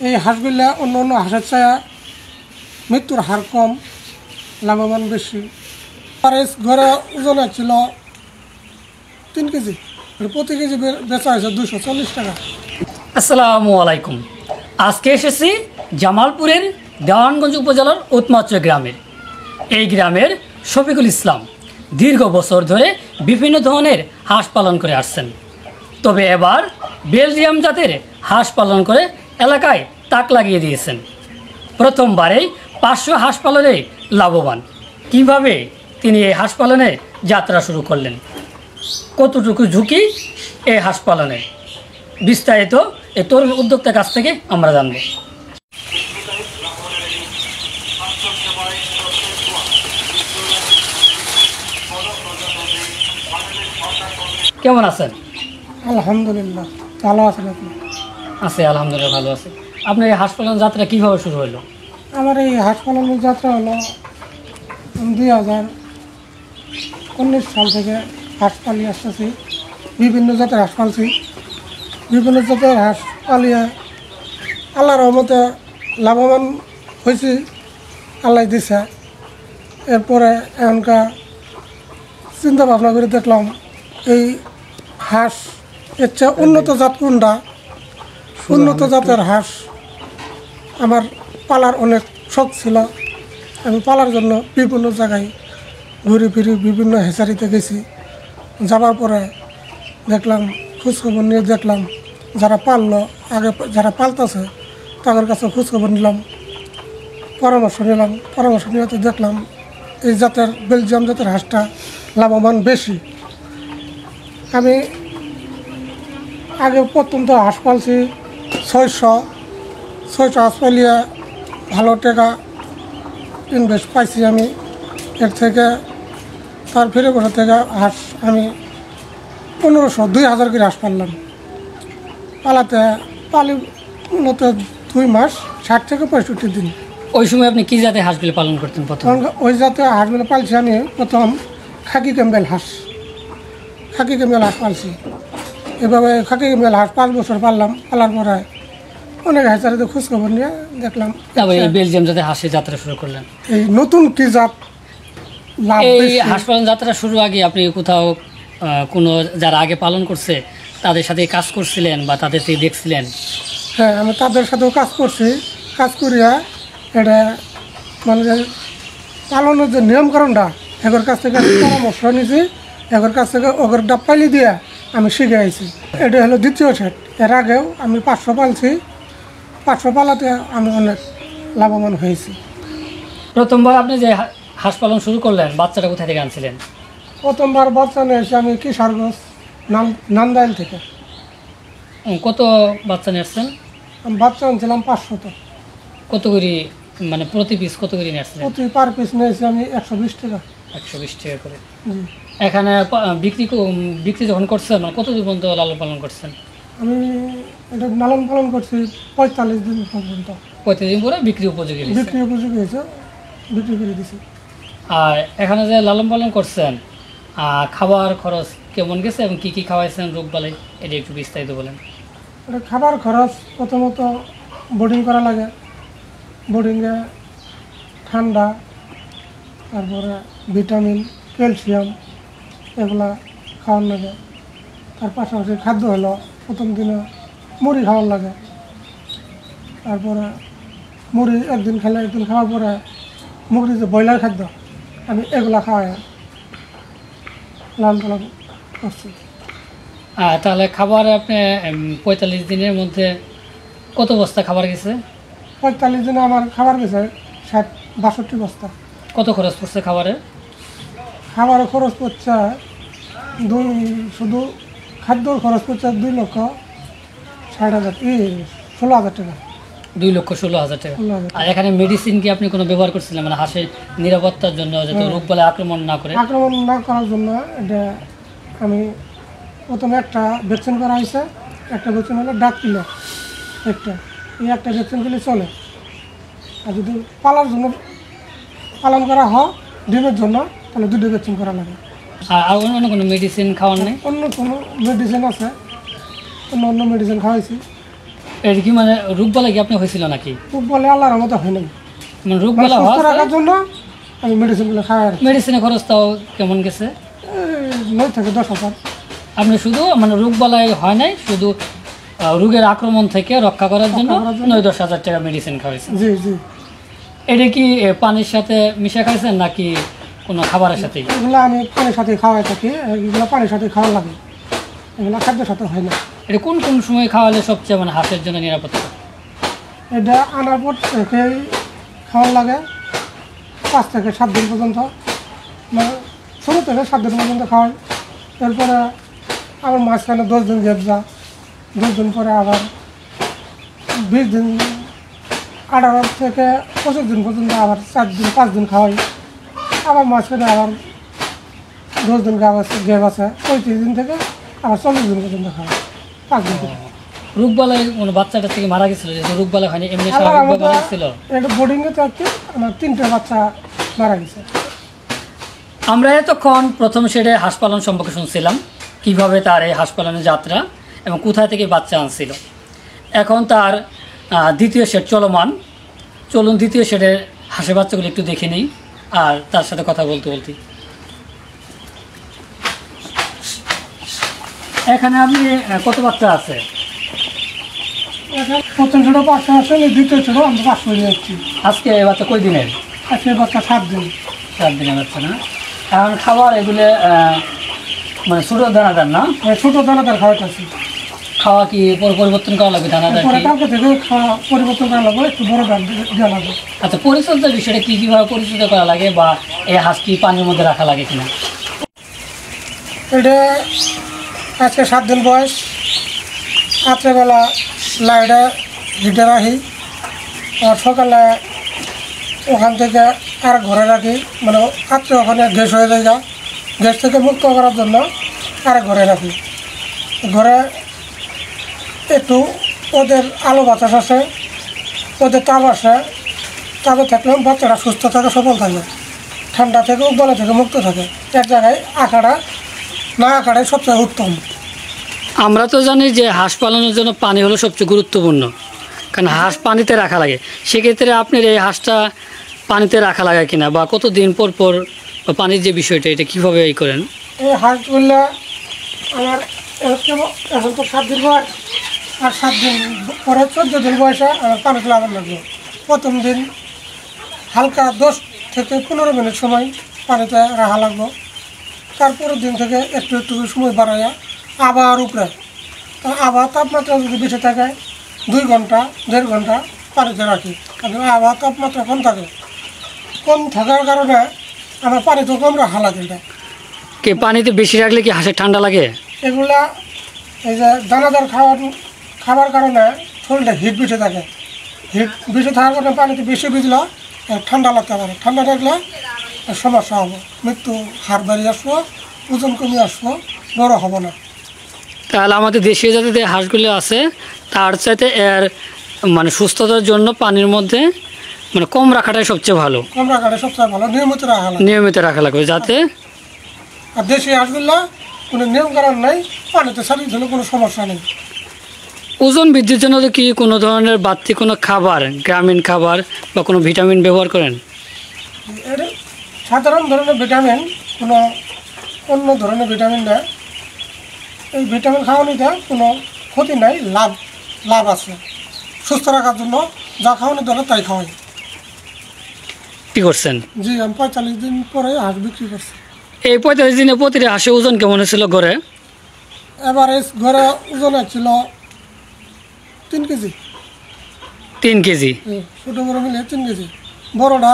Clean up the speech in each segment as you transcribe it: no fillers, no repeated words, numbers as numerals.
এই হাঁসগুলা অন্য অন্য হাঁসের চেয়ে মৃত্যুর হার কম, লাভবান বেশি। পারেস ঘরে ওজন ছিল 3 কেজি, প্রতি কেজি বেচা হয়েছে 240 টাকা। আসসালামু আলাইকুম। আজকে এসেছি জামালপুরের দেওয়ানগঞ্জ উপজেলার উৎমাচর গ্রামের। এই গ্রামের শফিকুল ইসলাম দীর্ঘ বছর ধরে বিভিন্ন ধরনের হাঁস পালন করে আসছেন। তবে এবার বেলজিয়াম জাতের হাঁস পালন করে এলাকায় তাক লাগিয়ে দিয়েছেন। প্রথমবারেই 500 হাঁস পালনে লাভবান। কিভাবে তিনি এই হাঁস পালনে যাত্রা শুরু করলেন, কতটুকু ঝুঁকি এই হাঁস পালনে, বিস্তারিত এই তরুণ উদ্যোক্তার কাছ থেকে আমরা জানব। কেমন আছেন? আলহামদুলিল্লাহ, ভালো আছেন আপনি? আছে, আলহামদুলিল্লাহ ভালো আছে। আপনার এই হাঁস পালন যাত্রা কীভাবে শুরু হলো? আমার এই হাঁস পালনের যাত্রা হলো 2019 সাল থেকে হাঁস পালিয়ে আসতেছি। বিভিন্ন জাতের হাঁস পালছি, বিভিন্ন জাতের হাঁস পালিয়ে আল্লাহর রহমতে লাভবান হয়েছি, আল্লাহ দিছে। এরপরে এখনকার চিন্তা ভাবনা করে দেখলাম এই হাঁস এর চেয়ে উন্নত জাত কোনটা, উন্নত জাতের হাঁস আমার পালার অনেক শখ ছিল। আমি পালার জন্য বিভিন্ন জায়গায় ঘুরে ফিরে বিভিন্ন হেঁচারিতে গেছি। যাবার পরে দেখলাম, খোঁজখবর নিয়ে দেখলাম যারা পাললো, আগে যারা পালতেছে তাদের কাছে খোঁজখবর নিলাম, পরামর্শ নিলাম। পরামর্শ নিয়ে তো দেখলাম এই জাতের বেলজিয়াম জাতের হাঁসটা লাভবান বেশি। আমি আগে প্রথম তো হাঁস পালছি 600 হাঁস পালিয়ে ভালো টাকা ইনভেস্ট পাইছি আমি। এর থেকে তার ফিরে বসে থেকে হাঁস আমি 1500-2000 করে হাঁস পাললাম। পালাতে মূলত 2 মাস 60 থেকে 65 দিন। ওই সময় আপনি কী জাতের হাঁসগুলো পালন করতেন প্রথম? ওই জাতে হাঁসগুলো পালছি আমি প্রথম খাকি ক্যাম্বেল হাঁস পালছি। এভাবে খাকি ক্যাম্বেল হাঁস 5 বছর পাললাম। পালার পরে অনেক হাঁসারিতে খোঁজখবর নিয়ে দেখলাম তারপরে এই বেলজিয়াম জাতের হাঁসের যাত্রা শুরু করলেন। এই নতুন কি জাত লাভ এই বেশি। হাঁস পালন যাত্রা শুরু আগে আপনি কোথাও কোনো যারা আগে পালন করছে তাদের সাথে কাজ করছিলেন বা তাদের থেকে দেখছিলেন? হ্যাঁ, আমি তাদের সাথেও কাজ করছি। কাজ করিয়া এটা মানে পালনের যে নিয়মকানুনটা এগোর কাছ থেকে পরামর্শ নিয়েছি। এগোর কাছ থেকে ওগর ডাব পালি দিয়া আমি শিখে আইছি। এটা হলো দ্বিতীয় সেট। এর আগেও আমি 500 পালছি। 500 পালাতে আমি অনেক লাভবান হয়েছি। প্রথমবার আপনি যে হাঁস পালন শুরু করলেন, বাচ্চাটা কোথা থেকে আনছিলেন? প্রথমবার বাচ্চা নিয়েছি আমি কিশোরগঞ্জ নান্দাইল থেকে। কত বাচ্চা নিয়ে আসছেন? আমি বাচ্চা আনছিলাম 500। কত করে, মানে প্রতি পিস কত করে নিয়ে আসছিলেন? প্রতি পার পিস নিয়েছি আমি 120 টাকা। 120 টাকা করে। জি। এখানে বিক্রি যখন করছেন কতদিন পর্যন্ত লালন পালন করছেন? আমি এটা লালন পালন করছি 45 দিন পর্যন্ত। 35 দিন পরে বিক্রি উপযোগী হয়েছে। বিক্রি উপযোগী হয়েছে, বিক্রি করে দিছি। আর এখানে যে লালন পালন করছেন, খাবার খরচ কেমন গেছে এবং কী কী খাওয়াইছেন রোগ বালাই, এটা একটু বিস্তারিত বলেন। এটা খাবার খরচ প্রথমত বোর্ডিং করা লাগে। বোর্ডিংয়ে ঠান্ডা, তারপরে ভিটামিন, ক্যালসিয়াম এগুলা খাওয়ার লাগে। তার পাশাপাশি খাদ্য হলো প্রথম দিনে মুড়ি খাওয়ার লাগে। তারপরে মুড়ি একদিন খেলে, একদিন খাওয়ার পরে মুড়ি যে ব্রয়লার খাদ্য আমি এগুলা খাওয়াই লালন পালন করছি। তাহলে খাবার আপনি 45 দিনের মধ্যে কত বস্তা খাবার গেছে? 45 দিনে আমার খাবার গেছে 60-62 বস্তা। কত খরচ পড়ছে খাবারে? খাবারের খরচ পড়ছে শুধু খাদ্যর খরচ পড়ছে 2,60,000 টাকা। 2,16,000 টাকা। 16,000 আর এখানে মেডিসিন কি আপনি কোনো ব্যবহার করছিলেন, মানে হাঁসের নিরাপত্তার জন্য যাতে রোগ বালাই আক্রমণ না করে? আক্রমণ না করার জন্য এটা আমি প্রথমে একটা ভ্যাকসিন করা হয়েছে। একটা ভ্যাকসিন হলো ডাক কিলো একটা, এই একটা ভ্যাকসিন দিলে চলে। আর যদি পালার জন্য পালন করা হয় ডিমের জন্য তাহলে 2টা ভ্যাকসিন করা লাগে। আর অন্য কোনো মেডিসিন খাওয়ার নেই? অন্য কোনো মেডিসিন আছে, অন্য মেডিসিন খাওয়াইছি। এটা কি মানে রোগবালাই কি আপনি হয়েছিল নাকি? খুব বলে আল্লাহর মতো হয় নাই, মানে রোগবালা সুস্থ হওয়ার রাখার জন্য আমি মেডিসিনগুলো খাই আর মেডিসিনের খরচ তাও কেমন গেছে? 9 থেকে 10,000। আপনি শুধু মানে রোগবালাই হয় নাই, শুধু রোগের আক্রমণ থেকে রক্ষা করার জন্য 9-10 হাজার টাকা মেডিসিন খাওয়াইছেন। জি জি। এটা কি পানির সাথে মিশে খাইছেন নাকি কোনো খাবারের সাথেই? এগুলো আমি পানির সাথে খাওয়াই থাকি, এগুলো পানির সাথে খাওয়া লাগে, এগুলো খাদ্যের সাথে হয় না। এটা কোন কোন সময় খাওয়ালে সবচেয়ে মানে হাঁসের জন্য নিরাপদ? এটা আনার পর থেকে খাওয়ার লাগে 5 থেকে 7 দিন পর্যন্ত, মানে শুরু থেকে 7 দিন পর্যন্ত খাওয়াই। এরপরে আবার মাঝখানে 10 দিন গ্যাপ যা, 10 দিন পরে আবার 20 দিন, 18 থেকে 25 দিন পর্যন্ত আবার 4 দিন 5 দিন খাওয়াই। আবার মাঝখানে আবার 10 দিন গ্যাপ আছে, 35 দিন থেকে আবার 40 দিন পর্যন্ত খাওয়াই, 5 দিন থেকে। রোগবালাই মানে বাচ্চাটা থেকে মারা গেছিল, যেহেতু রোগবালাই হয়নি, এমনি আল্লাহর স্বাভাবিকভাবে রহমতে মারা গেছিল। এটা বোর্ডিংয়ে থাকতে আমার 3টে বাচ্চা মারা গেছে। আমরা এতক্ষণ প্রথম শেডে হাঁস পালন সম্পর্কে শুনছিলাম, কিভাবে তার এই হাঁস পালনের যাত্রা এবং কোথায় থেকে বাচ্চা আনছিল। এখন তার দ্বিতীয় শেড চলমান। চলুন দ্বিতীয় শেডের হাঁসের বাচ্চাগুলো একটু দেখে নিই আর তার সাথে কথা বলতে বলতে। এখানে আপনি কত বাচ্চা আছে? এখন প্রথম ছোটো বাচ্চা আছে, দ্বিতীয় ছোটো আমরা 5 নিয়ে যাচ্ছি। আজকে এই বাচ্চা কই দিনের? আজকে বাচ্চা 7 দিন। 7 দিনের বাচ্চা না? এখন খাবার এগুলো মানে ছোটো দানাদার না? ছোটো দানাদার খাওয়াইতেছি। খাওয়া কি পরিবর্তন করা লাগবে দানাদার পরে কি? কালকে থেকে খাওয়া পরিবর্তন করা লাগবে, একটু বড় দাম দেওয়া লাগবে। আচ্ছা, পরিচর্যার বিষয়টা কীভাবে পরিচর্যা করা লাগে বা এই হাঁস কি পানির মধ্যে রাখা লাগে কিনা? এটা আজকে 7 দিন বয়স। রাত্রেবেলা লাইটে হিটে রাখি, আর সকালে ওখান থেকে আর ঘরে রাখি, মানে রাত্রে ওখানে গ্যাস হয়ে যায়, গ্যাস থেকে মুক্ত করার জন্য আর ঘরে রাখি। ঘরে একটু ওদের আলো বাতাস আসে, ওদের তাপ আসে, তাপে থাকলে বাচ্চারা সুস্থ থাকে, সবল থাকে, ঠান্ডা থেকে উদ্বেলা থেকে মুক্ত থাকে। এক জায়গায় আঁকাটা না আঁকাটাই সবচেয়ে উত্তম। আমরা তো জানি যে হাঁস পালনের জন্য পানি হলো সবচেয়ে গুরুত্বপূর্ণ, কারণ হাঁস পানিতে রাখা লাগে। সেক্ষেত্রে আপনার এই হাঁসটা পানিতে রাখা লাগে কিনা বা কতদিন পর পর পানির যে বিষয়টা, এটা কীভাবে এই করেন? এই হাঁসগুলো আমার এখন তো 7 দিন বয়স, আর 7 দিন পরে 14 দিন বয়সে আমার পানিতে লাগানো লাগবে। প্রথম দিন হালকা 10 থেকে 15 মিনিট সময় পানিতে রাখা লাগবে। তারপরের দিন থেকে একটু একটু সময় বাড়াইয়া আবার উপরে, আবার তাপমাত্রা যদি বেশি থাকে 2 ঘন্টা 1.5 ঘন্টা পানিতে রাখি। কারণ আবার তাপমাত্রা কম থাকে, কম থাকার কারণে আমার পানিতে কম রাখা লাগে। এটা কে পানিতে বেশি রাখলে কি হাঁসের ঠান্ডা লাগে? এগুলা এই যে দানাদার খাবার কারণে শরীরটা হিট বেশি থাকে, হিট বেশি থাকার কারণে পানিতে বেশি ভিজলে ঠান্ডা লাগতে পারে। ঠান্ডা লাগলে সমস্যা হবে, মৃত্যু হার বাড়িয়ে আসবো, ওজন কমে আসবো, বড় হবো না। তাহলে আমাদের দেশীয় জাতের যে হাঁসগুলো আছে তার চাইতে এর মানে সুস্থতার জন্য পানির মধ্যে মানে কম রাখাটাই সবচেয়ে ভালো। কম রাখাটা সবচেয়ে ভালো, নিয়মিত রাখা লাগে। নিয়মিত রাখা লাগবে যাতে। আর দেশি হাঁসগুলা কোনো নিয়ম কারণ নাই, পানিতে ছাড়িয়ে দিলে কোনো সমস্যা নেই। ওজন বৃদ্ধির জন্য তো কি কোনো ধরনের বাড়তি কোনো খাবার, গ্রামীণ খাবার বা কোনো ভিটামিন ব্যবহার করেন? এর সাধারণ ধরনের ভিটামিন, কোনো অন্য ধরনের ভিটামিন না। এই ভিটামিন খাওয়ানিতে কোনো ক্ষতি নাই, লাভ আছে। সুস্থ রাখার জন্য যা খাওয়ানো দরকার তাই খাওয়াই। কী করছেন? জি, আমি 45 দিন পরে হাঁস বিক্রি করছি। এই 45 দিনে প্রতিটি হাঁসের ওজন কেমন হয়েছিল ঘরে? এভারেজ ঘরে ওজন ছিল 3 কেজি। 3 কেজি? ছোটো বড়ো মিলে 3 কেজি। বড়োটা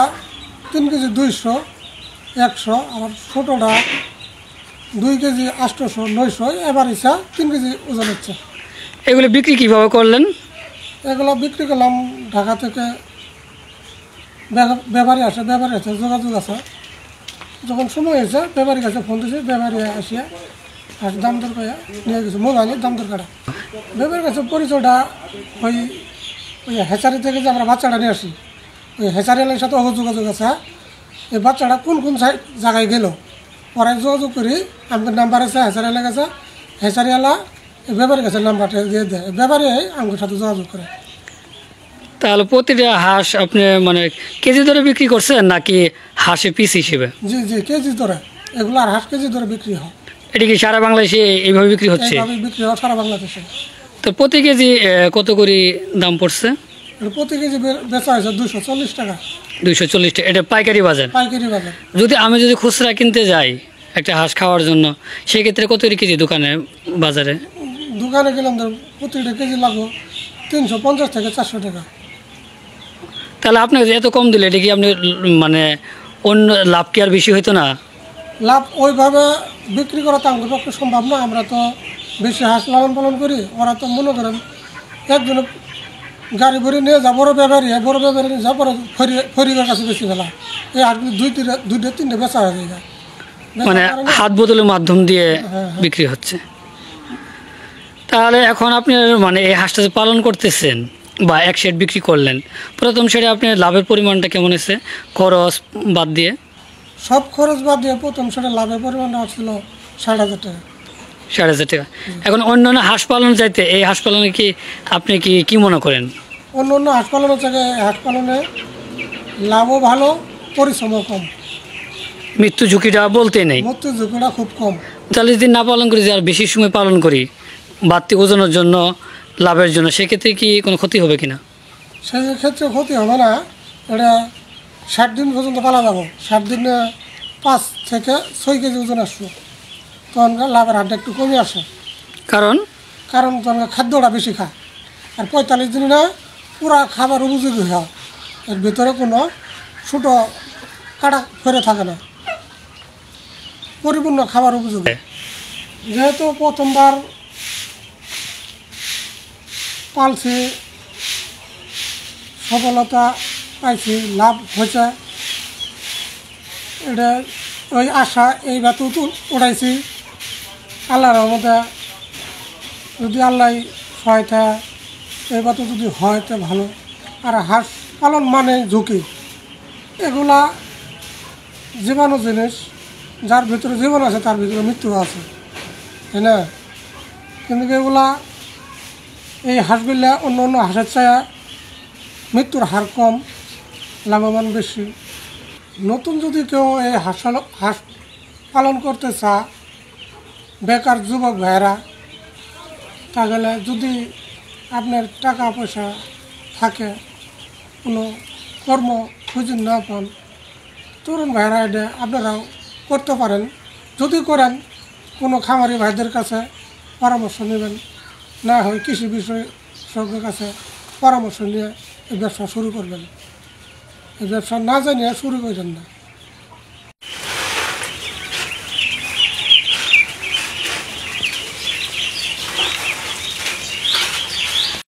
3 কেজি 200, 100, আবার ছোটোটা 2 কেজি 800, 900, এভারেজ 3 কেজি ওজন হচ্ছে। এগুলো বিক্রি কীভাবে করলেন? এগুলো বিক্রি করলাম ঢাকা থেকে, ব্যাপারী আছে যোগাযোগ আছে। যখন সময় হয়েছে ব্যাপারীর কাছে ফোন দিয়েছে, ব্যাপারী আসিয়া আর দাম দর করে নিয়ে গেছে, মোবাইলে দাম দর কাটা। ব্যাপারীর কাছে পরিচয়টা ওই হেচারি থেকে যে আমরা বাচ্চাটা নিয়ে আসি, ওই হেচারিয়ালের সাথে যোগাযোগ আছে। এই বাচ্চাটা কোন জায়গায় গেল পরে যোগাযোগ করি, আমাদের নাম্বার আছে হেচারিয়ালের কাছে। হেচারিয়ালা এই ব্যাপারের কাছে নাম্বারটা দিয়ে দেয়, ব্যাপারে আমার সাথে যোগাযোগ করে। তাহলে প্রতিটা হাঁস আপনি মানে কেজি ধরে বিক্রি করছেন নাকি হাঁসে পিস হিসেবে? জি জি, কেজি ধরে, এগুলো আর হাঁস কেজি ধরে বিক্রি হয়। এটা কি সারা বাংলাদেশে এইভাবে বিক্রি হচ্ছে? এইভাবে বিক্রি হয় সারা বাংলাদেশে। তো প্রতি কেজি কত করে দাম পড়ছে? প্রতি কেজি বেচা হয়েছে 240 টাকা। 240 টাকা, এটা পাইকারি বাজার। পাইকারি বাজার। যদি খুচরা কিনতে যাই একটা হাঁস খাওয়ার জন্য, সেক্ষেত্রে কত কেজি দোকানে বাজারে? দোকানে গেলাম ধর প্রতিটা কেজি লাগবে 350 থেকে 400 টাকা। তাহলে আপনাকে যে এত কম দিলে এটা কি আপনি মানে অন্য লাভ কি আর বেশি হইতো না? লাভ ওইভাবে বিক্রি করা তো আমাদের পক্ষে সম্ভব না। আমরা তো বেশি হাঁস লালন পালন করি, ওরা তো মনে করেন একজন গাড়ি ভরে নিয়ে যা বড় ব্যাপারী নিয়ে যা পরে ফরিবার কাছে বেশি ফেলা, এই হাঁসগুলি দুইটা তিনটে বেচা হয়ে যায়। মানে হাত বদলের মাধ্যম দিয়ে বিক্রি হচ্ছে। তাহলে এখন আপনি মানে এই হাঁসটা যে পালন করতেছেন বা এক সেট বিক্রি করলেন, প্রথম সেটে আপনার লাভের পরিমাণটা কেমন এসে খরচ বাদ দিয়ে? সব খরচ বাদ দিয়ে প্রথম সেটা লাভের পরিমাণটা আসছিল 7,500 টাকা। 7,500 টাকা। এখন অন্যান্য হাঁস পালন চাইতে এই হাঁস পালনে কি আপনি কি মনে করেন? অন্য হাঁস পালনের থেকে হাঁস পালনে লাভও ভালো, পরিশ্রমও কম, মৃত্যু ঝুঁকিটা বলতে নেই, মৃত্যু ঝুঁকিটা খুব কম। তাহলে যদি না পালন করি, যে আর বেশি সময় পালন করি বাড়তি ওজনের জন্য, লাভের জন্য, সেক্ষেত্রে কি কোনো ক্ষতি হবে কিনা? সেক্ষেত্রে ক্ষতি হবে না। এটা 60 দিন পর্যন্ত পালা যাবো। 60 দিনে 5 থেকে 6 কেজি ওজন আসবে, তখন লাভের হারটা একটু কমে আসে। কারণ তখন খাদ্যটা বেশি খায়। আর 45 দিন না পুরা খাবার উপযোগী হয়, এর ভিতরে কোনো ছোটো কাটা ফেরে থাকে না, পরিপূর্ণ খাবার উপযোগী। যেহেতু প্রথমবার পালছি, সফলতা পাইছি, লাভ হয়েছে, এটা ওই আশা এই বাতু উঠাইছি। আল্লাহর রহমতে যদি আল্লাহ সহায়তা এই বাতু যদি হয় তো ভালো। আর হাঁস পালন মানে ঝুঁকি, এগুলা জীবাণু জিনিস, যার ভিতরে জীবন আছে তার ভিতরে মৃত্যু আছে, তাই না? কিন্তু এগুলা এই হাঁসগুলা অন্য হাঁসের চায়া মৃত্যুর হার কম, লাভবান বেশি। নতুন যদি কেউ এই হাঁস পালন করতে চা, বেকার যুবক ভাইয়েরা, তাহলে যদি আপনার টাকা পয়সা থাকে, কোনো কর্ম খুঁজে না পান, তরুণ ভাইয়েরা এটা আপনারাও করতে পারেন। যদি করেন, কোনো খামারি ভাইদের কাছে পরামর্শ নেবেন, না হয় কৃষি বিশেষজ্ঞের কাছে পরামর্শ নিয়ে এই ব্যবসা শুরু করবেন। এই ব্যবসা না জানিয়ে শুরু করেন না।